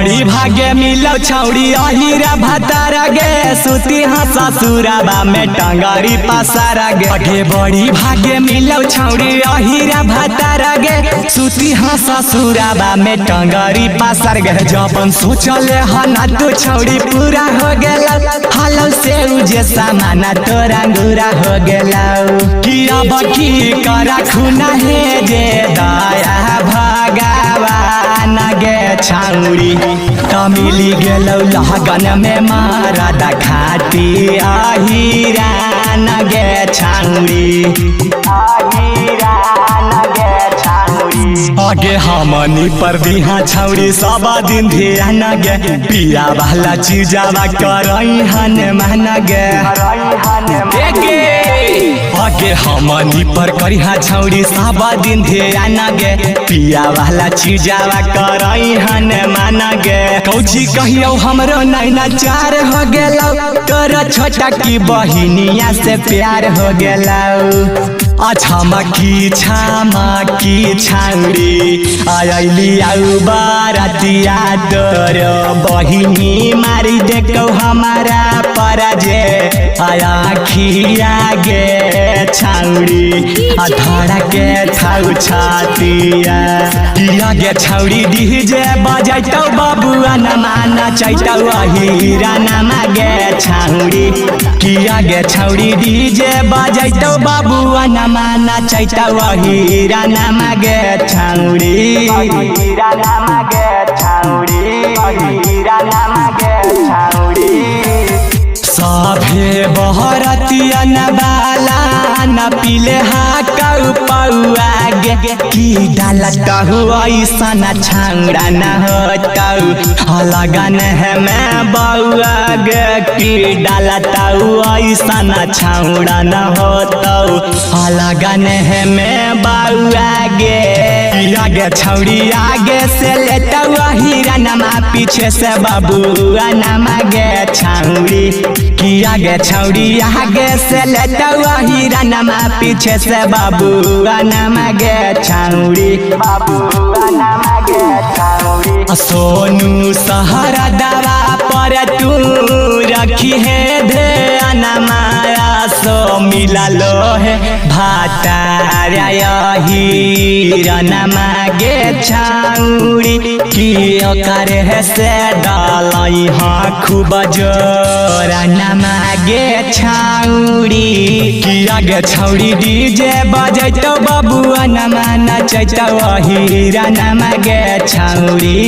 बड़ी भाग्य मिलो छौड़ी अहिरा भतारा गे सुती हाँ ससुराबा में टंगरी पसारा गे। आगे बड़ी भाग्य मिलो छौड़ी अहिरा भतारा गे सुती हाँ ससुराबा में टंगरी पसार गे। जबन सोचले हना तो छौड़ी पूरा हो गेला हालो से उजे सामाना तोरा अंगूरा हो गेला। कि अब की करा खुना है जे दया भगवान गे छौड़ी तमिली गेलौ लगन में मारा दखाती अहिरा न गे छौड़ी आगे हमनी पर दिहा छौड़ी सब दिन ध्यान गे पिया वाला चीजावा करई हन मन गे। आगे हमनी पर करिहा छौड़ी सब दिन ध्यान गे पिया वाला चीजावा करई हन मन गे। कौची कहियो हमरो नैना चार हो गेलौ तोरा छोटा की बहिनिया से प्यार हो गेलौ। छमा की छौड़ी आइली आउ बारातिया तोर बहिनी मारी देखौ हमारा पराजे आया खिया गे छौड़ी धड़ा के छौ छातिया किया गे छौड़ी डीजे बजैतौ बबुआ नमा चैतौ अहिरा नमा गे छौड़ी किया गे छौड़ी डीजे बजैतौ बबुआ नमा चैतौ अहिरा नमा गे छौड़ी अहिरा नमा गे छौड़ी अहिरा नमा गे छौड़ी। सभे बहरतिया न बाला न पीले हाकौ पौआ गे की डालत हुआ ऐसा छौड़ा न होतौ लगन है मैं बउआ गे की डालत ऐसा छौड़ा न होतौ लगन है मैं बउआ गे। आगे छौड़ी आगे से लेतौ अहिरा नमा पीछे से बबुआ नमा गे छौड़ी कि आगे छौड़ी आगे से लेतौ अहिरा नमा पीछे से बबुआ नमा गे छौड़ी बबुआ नमा गे छौड़ी। सोनू सहरा दवा पर तू रखी है ध्यान माया सो मिला लो है भातारा अहिरा नमा गे छौड़ी कि ओकर है से डालई हाँ खूब जोरा नमा गे छौड़ी। कि आगे छौड़ी डीजे बजैतौ बबुआ नमा नचैतौ अहिरा नमा गे छौड़ी।